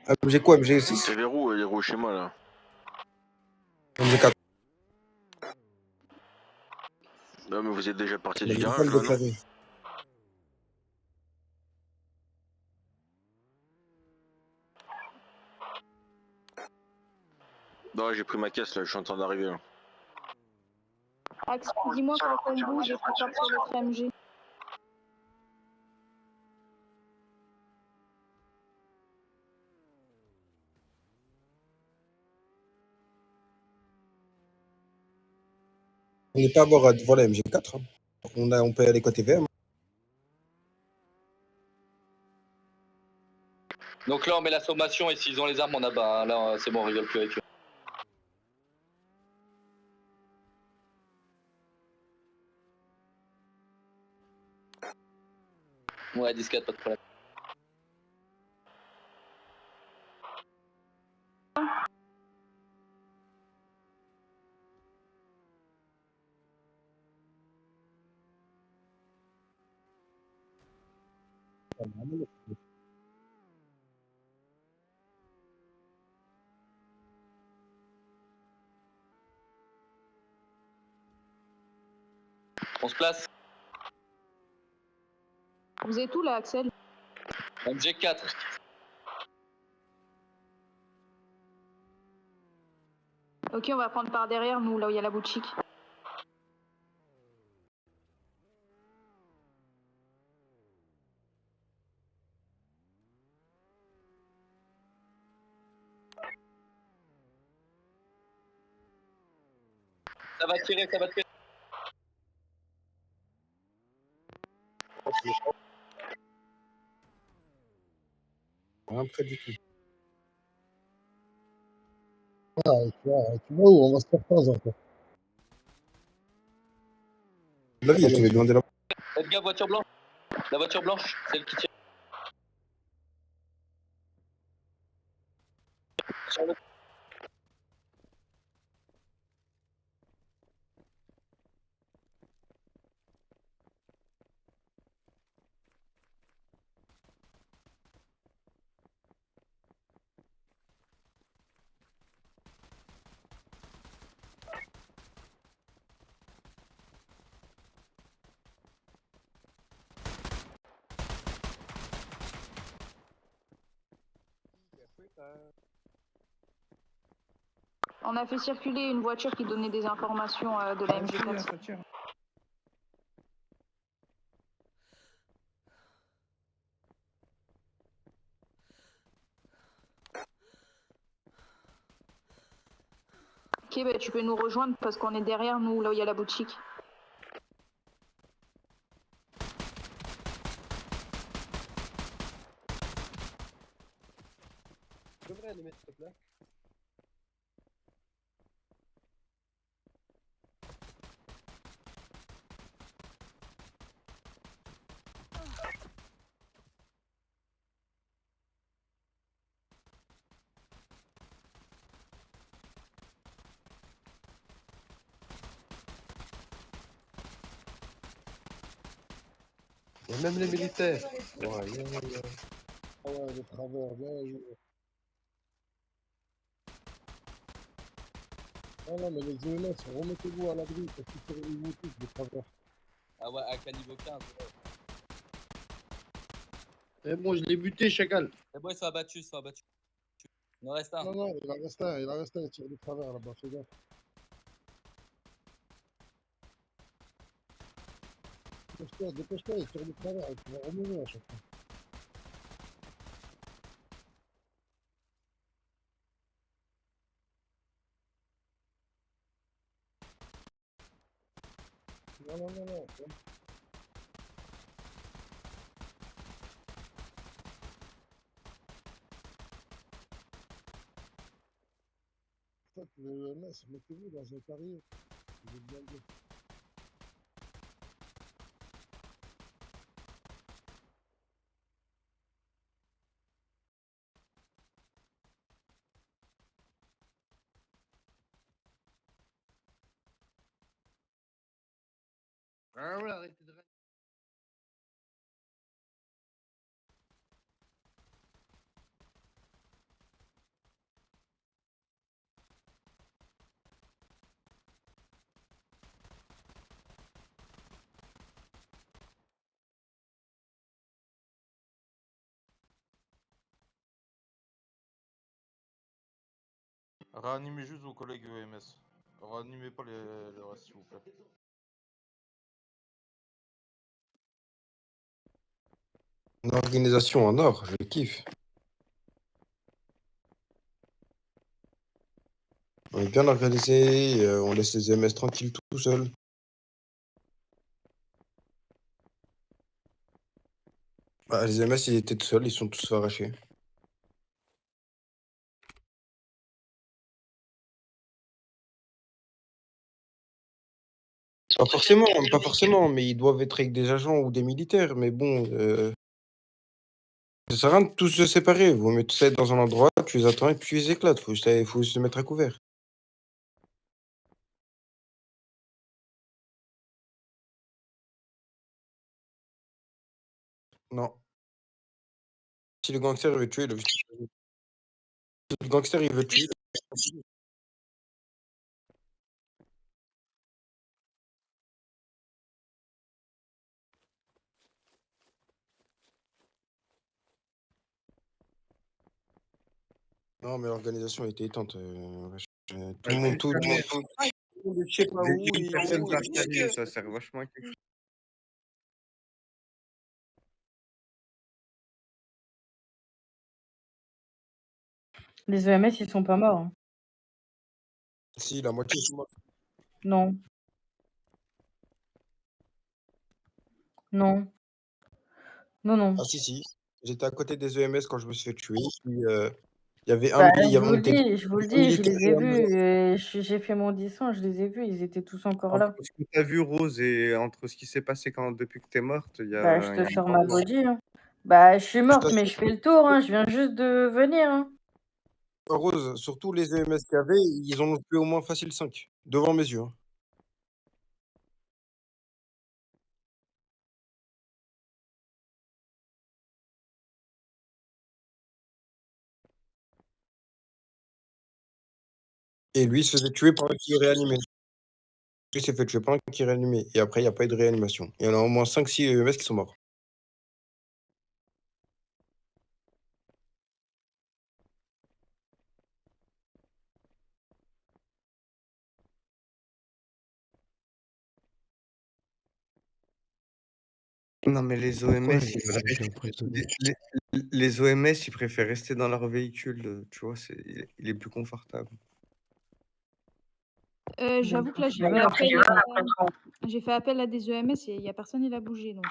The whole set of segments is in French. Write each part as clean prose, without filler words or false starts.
MG quoi, MG6? C'est vers où, Hiroshima, là? MG4. Non, mais vous êtes déjà parti Mais du il faut pas garage, le là, non? déclarer. Non, j'ai pris ma caisse, là, je suis en train d'arriver, là. Axe, dis-moi quand on bouge et qu'on tape sur l'autre MG. On n'est pas à voir devant la MG4. Hein. On peut aller côté VM. Donc là, on met la sommation et s'ils ont les armes, on abat. Hein. Là, c'est bon, on rigole plus avec eux. Ouais, 10-4, pas de problème. On se place. Vous êtes où là, Axel? MG4. Ok, on va prendre par derrière, nous, là où il y a la boutique. Ça va tirer, ça va tirer. Rien près du tout. Ah, tu vois où on va se faire pause encore. La vie, tu veux demander la. Faites gaffe, voiture blanche. La voiture blanche, celle qui tire. Sur le... On a fait circuler une voiture qui donnait des informations de la MG4. Ok, bah tu peux nous rejoindre parce qu'on est derrière nous, là où il y a la boutique. Je devrais aller mettre s'il te plaît. Il y a même les militaires. Ouais, Ah ouais, les travers, bien joué. Ah non, mais les EMS, remettez-vous à l'abri parce qu'ils vous touchent, les travers. Ah ouais, avec un niveau 15. Ouais. C'est bon, je l'ai buté, chacal. C'est bon, ils sont abattus, ils sont abattus. Il en reste un. Non, non, il en reste un, il tire du travers là-bas, fais gaffe. Dépêche-toi, il tire du travers, tu vas remonter à chaque fois. Non, non, non, non. En fait, le EMS, mettez-vous dans un carré. Vous êtes bien bien. Ah ouais, arrêtez de Réanimez juste vos collègues EMS. Réanimez pas le reste, s'il vous plaît. Une organisation en or, je kiffe. On est bien organisé, on laisse les EMS tranquilles tout seuls. Bah, les EMS, ils étaient tout seuls, ils sont tous arrachés. Pas forcément, mais ils doivent être avec des agents ou des militaires. Mais bon, ça sert à rien de tous se séparer. Vous mettez tous être dans un endroit, tu les attends et puis tu les éclates. Faut se mettre à couvert. Non. Si le gangster il veut tuer, si le gangster il veut tuer. Non, mais l'organisation était éteinte. Tout le monde, tout le monde, je sais pas où. Ça sert vachement à quelque chose. Les EMS, ils sont pas morts. Hein. Si, la moitié sont morts. Non. Non. Non, non. Ah, si. J'étais à côté des EMS quand je me suis fait tuer. Puis, il y avait Bah, il y je avait, vous on le était dis, je vous le dis, je militaires les et ai un vus. EMS. J'ai fait mon 10 ans, je les ai vus, ils étaient tous encore là. Entre ce que tu as vu, Rose, et entre ce qui s'est passé depuis que tu es morte, il y a, Bah, je il y te a un sors grand ma blanc. body. Hein. Bah, je suis Je morte, mais t'assure, je fais le tour. Hein. Je viens juste de venir. Hein. Rose, surtout les EMS qu'il y avait, ils en ont tué au moins facile 5, devant mes yeux. Hein. Et lui se faisait tuer pendant qu'il réanimait. Lui s'est fait tuer pendant qu'il réanimait. Et après, il n'y a pas eu de réanimation. Il y en a au moins 5-6 EMS qui sont morts. Non, mais les OMS, les OMS, ils préfèrent rester dans leur véhicule, tu vois, il est plus confortable. J'avoue que là, j'ai fait appel à des EMS et il n'y a personne qui a bougé. Donc,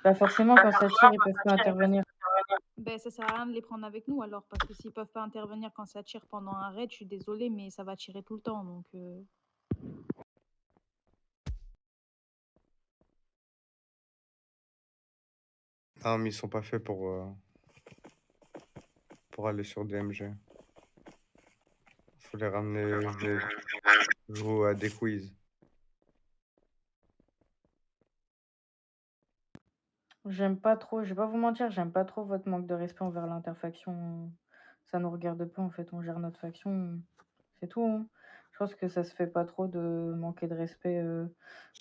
Bah, forcément, quand ça tire, ils peuvent pas intervenir. ben, ça sert à rien de les prendre avec nous alors, parce que s'ils peuvent pas intervenir quand ça tire pendant un raid, je suis désolée, mais ça va tirer tout le temps. Donc, Non, mais ils sont pas faits pour aller sur DMG. Faut les ramener jouer à des quiz. J'aime pas trop, je vais pas vous mentir, j'aime pas trop votre manque de respect envers l'interfaction. Ça nous regarde pas, en fait, on gère notre faction. C'est tout. Hein. Je pense que ça se fait pas trop de manquer de respect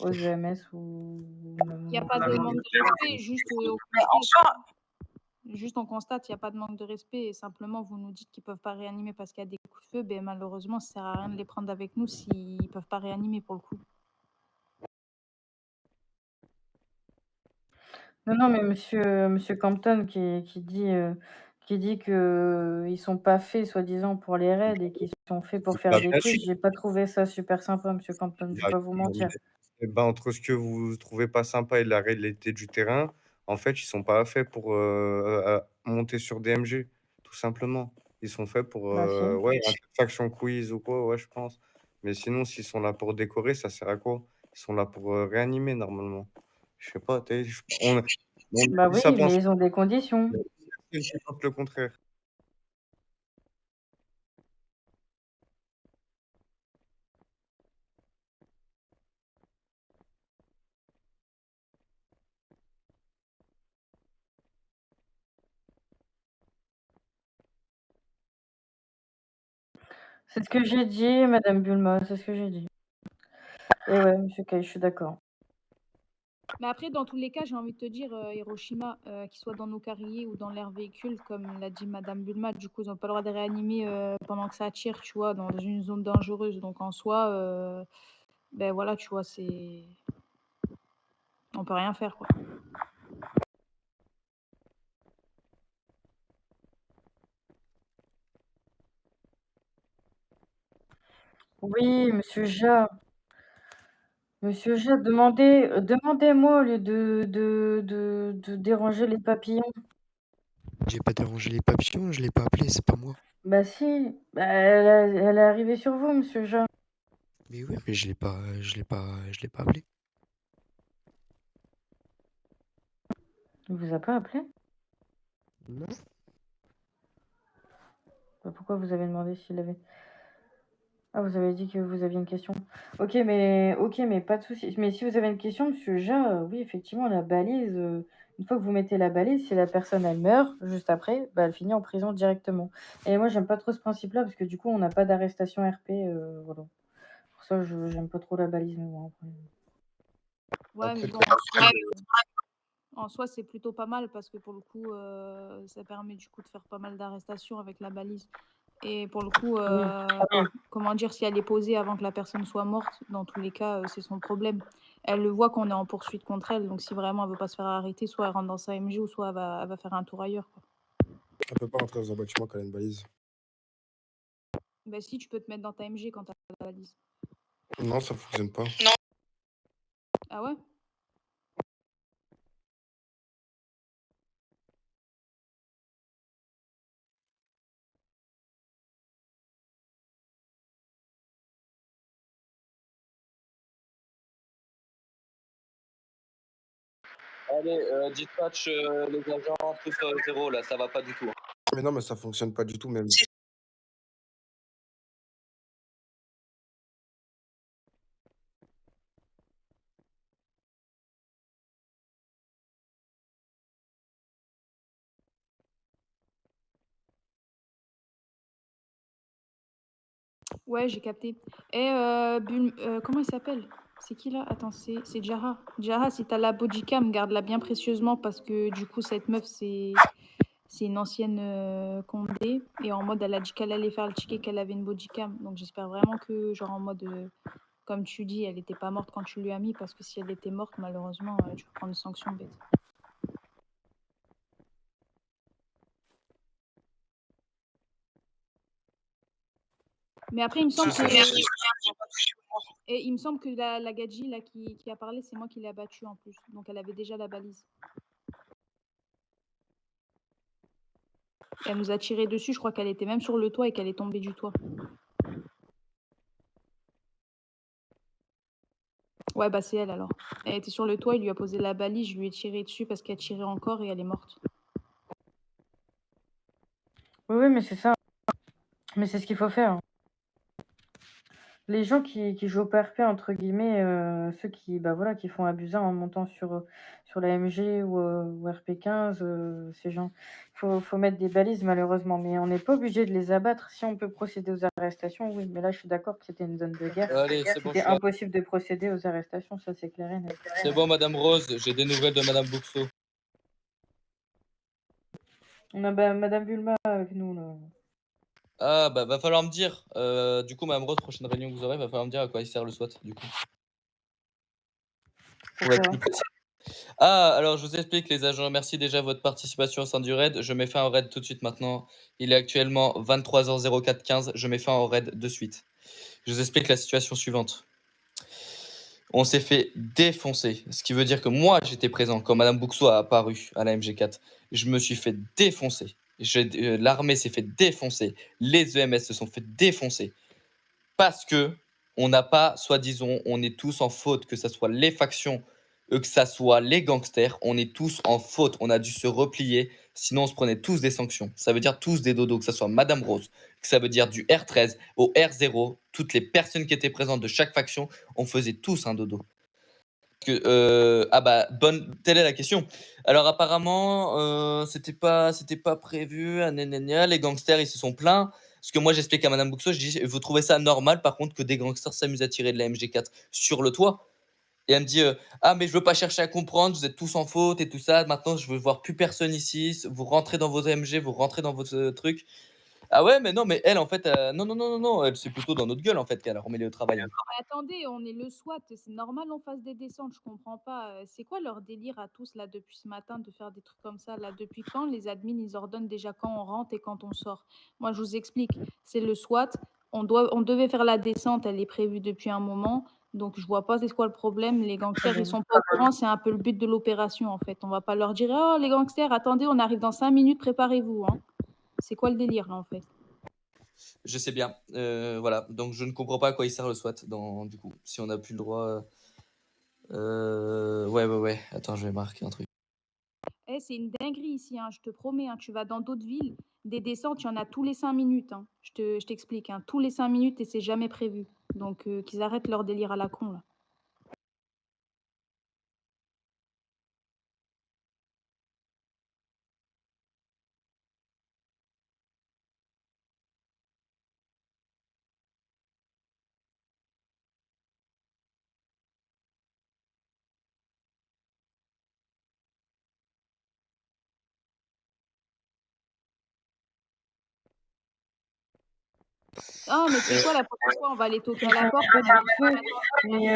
aux EMS ou il n'y a pas de manque de respect, juste on constate, il n'y a pas de manque de respect et simplement vous nous dites qu'ils ne peuvent pas réanimer parce qu'il y a des coups de feu, ben, malheureusement, ça ne sert à rien de les prendre avec nous s'ils ne peuvent pas réanimer pour le coup. Non, mais monsieur Campton qui dit que ils sont pas faits, soi-disant, pour les raids et qu'ils sont faits pour faire des quiz, j'ai pas trouvé ça super sympa, monsieur Campton, je vais pas vous mentir. Eh ben, entre ce que vous trouvez pas sympa et la réalité du terrain, en fait, ils sont pas faits pour monter sur DMG, tout simplement. Ils sont faits pour Bah, si. ouais, faction quiz ou quoi, ouais, je pense. Mais sinon, s'ils sont là pour décorer, ça sert à quoi? Ils sont là pour réanimer normalement. Je sais pas, on Bah dit oui, ça mais pense ils ont des conditions. le contraire. C'est ce que j'ai dit, madame Bulma, c'est ce que j'ai dit. Et ouais, monsieur Kay, je suis d'accord. Mais après, dans tous les cas, j'ai envie de te dire, Hiroshima, qu'ils soient dans nos carriers ou dans leur véhicule, comme l'a dit Madame Bulma, du coup, ils ont pas le droit de réanimer pendant que ça tire, tu vois, dans une zone dangereuse. Donc en soi, ben voilà, tu vois, c'est. On peut rien faire, quoi. Oui, monsieur Ja. Monsieur Ja, demandez-moi au lieu de déranger les papillons. J'ai pas dérangé les papillons, je l'ai pas appelé, c'est pas moi. Bah si, bah, elle est arrivée sur vous, monsieur Ja. Mais oui, mais je l'ai pas appelé. Il vous a pas appelé? Non. Bah, pourquoi vous avez demandé s'il avait... Ah, vous avez dit que vous aviez une question. Ok, mais pas de souci. Mais si vous avez une question, monsieur Ja, oui, effectivement, la balise, une fois que vous mettez la balise, si la personne, elle meurt, juste après, bah, elle finit en prison directement. Et moi, j'aime pas trop ce principe-là, parce que du coup, on n'a pas d'arrestation RP, voilà. Pour ça, j'aime pas trop la balise, mais bon, après... Ouais, Après, mais bon, en soi, c'est plutôt pas mal parce que pour le coup, ça permet du coup de faire pas mal d'arrestations avec la balise. Et pour le coup, comment dire, si elle est posée avant que la personne soit morte, dans tous les cas, c'est son problème. Elle le voit qu'on est en poursuite contre elle, donc si vraiment elle veut pas se faire arrêter, soit elle rentre dans sa MG ou soit elle va faire un tour ailleurs, quoi. elle peut pas rentrer dans un bâtiment quand elle a une balise. Bah si, tu peux te mettre dans ta MG quand t'as la balise. Non, ça fonctionne pas. Ah ouais? Allez, dispatch les agents, tous 0, là, ça va pas du tout. Mais non, mais ça fonctionne pas du tout, même. Ouais, j'ai capté. Et comment il s'appelle? C'est qui là? Attends, c'est Jara. Jara, si t'as la bodycam, garde-la bien précieusement parce que du coup, cette meuf, c'est une ancienne Condé. Et en mode, elle a dit qu'elle allait faire le ticket qu'elle avait une bodycam. Donc j'espère vraiment que, genre en mode, comme tu dis, elle était pas morte quand tu lui as mis parce que si elle était morte, malheureusement, tu vas prendre une sanction bête. Mais après, il me semble que. Et il me semble que la Gadji là, qui a parlé, c'est moi qui l'ai abattue en plus. Donc elle avait déjà la balise. Elle nous a tiré dessus, je crois qu'elle était même sur le toit et qu'elle est tombée du toit. Ouais, bah c'est elle alors. Elle était sur le toit, il lui a posé la balise, je lui ai tiré dessus parce qu'elle tirait encore et elle est morte. Oui, mais c'est ça. Mais c'est ce qu'il faut faire. Les gens qui jouent au PRP, entre guillemets, ceux qui, bah voilà, qui font abuser en montant sur la MG ou RP15, ces gens, faut mettre des balises malheureusement, mais on n'est pas obligé de les abattre. Si on peut procéder aux arrestations, oui, mais là je suis d'accord que c'était une zone de guerre. Allez, c'est bon, C'était impossible de procéder aux arrestations, ça c'est clair et net. C'est bon, Madame Rose, j'ai des nouvelles de Madame Buxo. On a Madame Bulma avec nous là. Ah, bah va falloir me dire. Du coup, Madame Rose, prochaine réunion que vous aurez, va falloir me dire à quoi il sert le SWAT, du coup. Ah, alors je vous explique les agents, merci déjà de votre participation au sein du raid. Je mets fin au raid tout de suite maintenant. Il est actuellement 23h0415, je mets fin au raid de suite. Je vous explique la situation suivante. On s'est fait défoncer, ce qui veut dire que moi j'étais présent quand Madame Buxo a apparu à la MG4. Je me suis fait défoncer. L'armée s'est fait défoncer. Les EMS se sont fait défoncer. Parce que on n'a pas, soi-disant, on est tous en faute, que ce soit les factions, que ce soit les gangsters, on est tous en faute. On a dû se replier, sinon on se prenait tous des sanctions. Ça veut dire tous des dodos, que ce soit Madame Rose, que ça veut dire du R13 au R0, toutes les personnes qui étaient présentes de chaque faction, on faisait tous un dodo. Telle est la question. Alors apparemment, c'était pas prévu, les gangsters ils se sont plaints. Parce que moi j'explique à Madame Buxo, je dis, vous trouvez ça normal par contre que des gangsters s'amusent à tirer de la MG4 sur le toit? Et elle me dit ah, mais je veux pas chercher à comprendre, vous êtes tous en faute et tout ça. Maintenant, je veux voir plus personne ici. Vous rentrez dans vos AMG, vous rentrez dans votre truc. Ah ouais, mais non, mais elle, en fait, non, non, non, non, non, elle, c'est plutôt dans notre gueule, en fait, qu'elle a remis au travail. Attendez, on est le SWAT, c'est normal on fasse des descentes, je comprends pas. C'est quoi leur délire à tous là depuis ce matin de faire des trucs comme ça là? Depuis quand les admins ils ordonnent déjà quand on rentre et quand on sort? Moi je vous explique, c'est le SWAT, on devait faire la descente, elle est prévue depuis un moment, donc je vois pas c'est quoi le problème. Les gangsters ils sont pas au courant, c'est un peu le but de l'opération en fait. On va pas leur dire oh les gangsters, attendez, on arrive dans 5 minutes, préparez-vous, hein. C'est quoi le délire là en fait? Je sais bien, voilà. Donc je ne comprends pas à quoi il sert le SWAT, du coup, si on n'a plus le droit. Ouais. Attends, je vais marquer un truc. Eh, c'est une dinguerie ici, hein, je te promets, hein, tu vas dans d'autres villes, des descentes, il y en a tous les 5 minutes, hein. Je t'explique, hein, tous les 5 minutes et c'est jamais prévu. Donc qu'ils arrêtent leur délire à la con là. Ah, mais tu sais quoi, la prochaine fois, on va aller toquer à la porte. Mais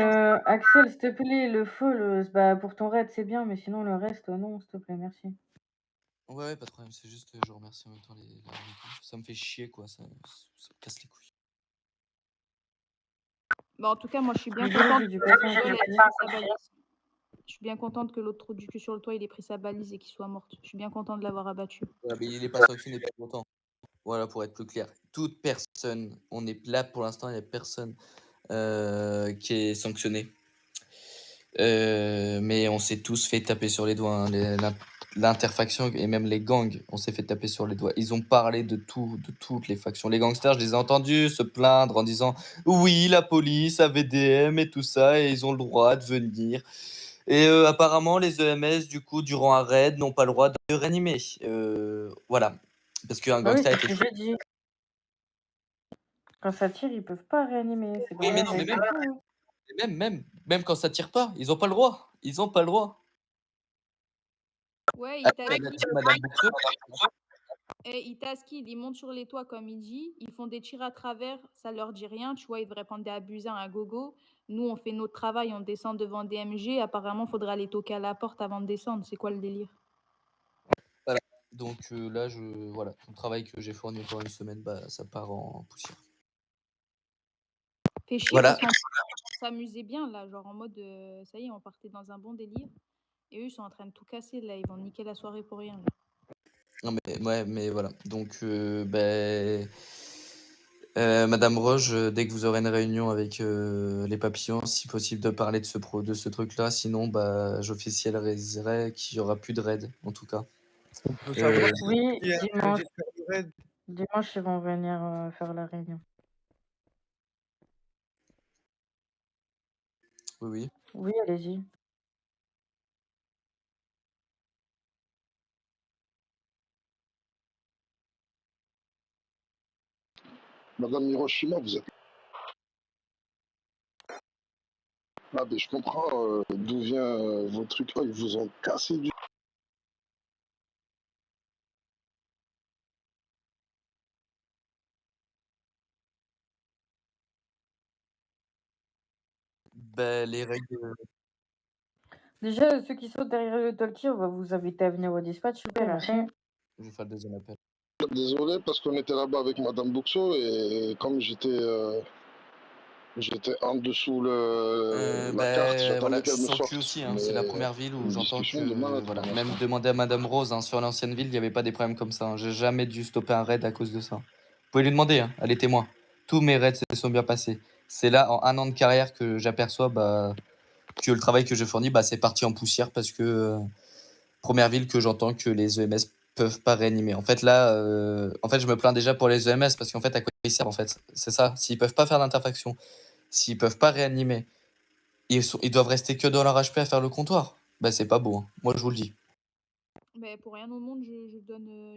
Axel, s'il te plaît, le feu, bah, pour ton raid, c'est bien, mais sinon le reste, non, s'il te plaît, merci. Ouais, pas de problème, c'est juste, je remercie en même temps les ça me fait chier, quoi, ça me casse les couilles. Bah, en tout cas, moi, je suis bien Désolée, contente j'ai dû que passer un l'autre coup de ait fil. pris sa balise. Je suis bien contente que l'autre trou du cul sur le toit, il ait pris sa balise et qu'il soit mort. Je suis bien contente de l'avoir abattu. Ouais, mais il est pas sanctionné depuis longtemps. Voilà, pour être plus clair. Toute personne, on est là pour l'instant, il n'y a personne qui est sanctionné. Mais on s'est tous fait taper sur les doigts, hein. L'interfaction et même les gangs, on s'est fait taper sur les doigts. Ils ont parlé de tout, de toutes les factions. Les gangsters, je les ai entendus se plaindre en disant oui, la police, AVDM et tout ça, et ils ont le droit de venir. Et apparemment, les EMS, du coup, durant un raid, n'ont pas le droit de réanimer. Voilà. Parce qu'un Bah oui, gangster a c'est été ce que j'ai dit. Quand ça tire, ils peuvent pas réanimer. C'est Oui, mais pareil non, mais avec le feu. même quand ça tire pas, ils ont pas le droit. Ils ont pas le droit. Ouais, Ah, elle a dit Madame Bourseau. ils taskid, ils montent sur les toits comme il dit, ils font des tirs à travers, ça leur dit rien, tu vois, ils devraient prendre des abusins à gogo. Nous, on fait notre travail, on descend devant des MG, apparemment, faudra aller toquer à la porte avant de descendre. C'est quoi le délire? Voilà. Donc là, voilà, le travail que j'ai fourni pendant une semaine, bah, ça part en poussière. Fait chier Voilà. parce qu'on s'amusait bien là, genre en mode ça y est, on partait dans un bon délire. Et eux, ils sont en train de tout casser là, ils vont niquer la soirée pour rien là. Non, mais ouais, mais voilà. Donc, Madame Roche, dès que vous aurez une réunion avec les papillons, si possible de parler de ce truc-là, sinon, bah, j'officialiserai qu'il y aura plus de raid, en tout cas. On peut savoir Oui, qui a dimanche. interdit de faire du raid? Dimanche, ils vont venir faire la réunion. Oui. Oui, allez-y. Madame Hiroshima, vous êtes. Ah, ben je comprends d'où vient vos trucs là, ils vous ont cassé du. Bah, les règles. Déjà, ceux qui sont derrière le talkie, on va vous inviter à venir au dispatch, s'il vous plaît, merci. Je vais faire le deuxième appel. Désolé parce qu'on était là-bas avec Madame Buxo et comme j'étais en dessous la carte, j'attendais Voilà, je qu'elle suis me sur le sorte. cul aussi, hein. Mais C'est la première ville où une j'entends discussion de malade que, voilà, pour même l'instant. demander à Madame Rose, hein, sur l'ancienne ville, il n'y avait pas des problèmes comme ça, hein. J'ai jamais dû stopper un raid à cause de ça. Vous pouvez lui demander, hein, elle est témoin. Tous mes raids se sont bien passés. C'est là, en un an de carrière, que j'aperçois que le travail que je fournis, c'est parti en poussière parce que première ville que j'entends que les EMS peuvent pas réanimer. En fait, là, je me plains déjà pour les EMS parce qu'en fait, à quoi ils servent en fait? C'est ça. S'ils peuvent pas faire d'interfaction, s'ils peuvent pas réanimer, ils doivent rester que dans leur HP à faire le comptoir. Bah, c'est pas beau, hein. Moi, je vous le dis. Mais pour rien au monde,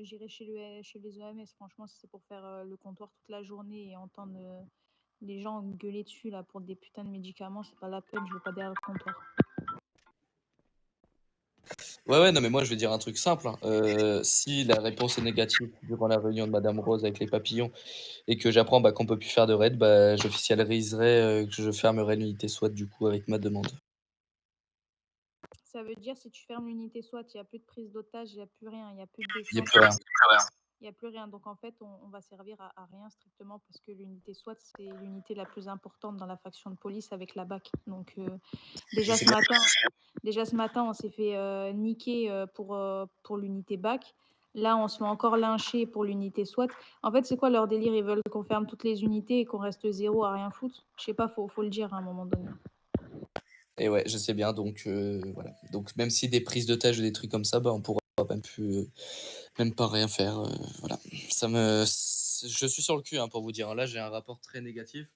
j'irai chez les EMS. Franchement, si c'est pour faire le comptoir toute la journée et entendre Les gens gueuler dessus là pour des putains de médicaments, c'est pas la peine, je veux pas derrière le comptoir. Ouais, non, mais moi je vais dire un truc simple, hein. Si la réponse est négative durant la réunion de Madame Rose avec les papillons et que j'apprends qu'on peut plus faire de raid, j'officialiserai que je fermerai l'unité SWAT du coup avec ma demande. Ça veut dire si tu fermes l'unité SWAT, il n'y a plus de prise d'otage, il n'y a plus rien, il n'y a plus de Il n'y a descente, plus rien. il n'y a plus rien. Donc en fait, on va servir à rien strictement parce que l'unité SWAT, c'est l'unité la plus importante dans la faction de police avec la BAC. Donc déjà ce matin, on s'est fait niquer pour l'unité BAC. Là, on se fait encore lyncher pour l'unité SWAT. En fait, c'est quoi leur délire? Ils veulent qu'on ferme toutes les unités et qu'on reste zéro à rien foutre? Je sais pas, faut le dire à un moment donné. Et ouais, je sais bien, donc voilà. Donc même si des prises d'otages ou des trucs comme ça, on pourra même pas rien faire. Voilà. Je suis sur le cul pour vous dire. Là, j'ai un rapport très négatif.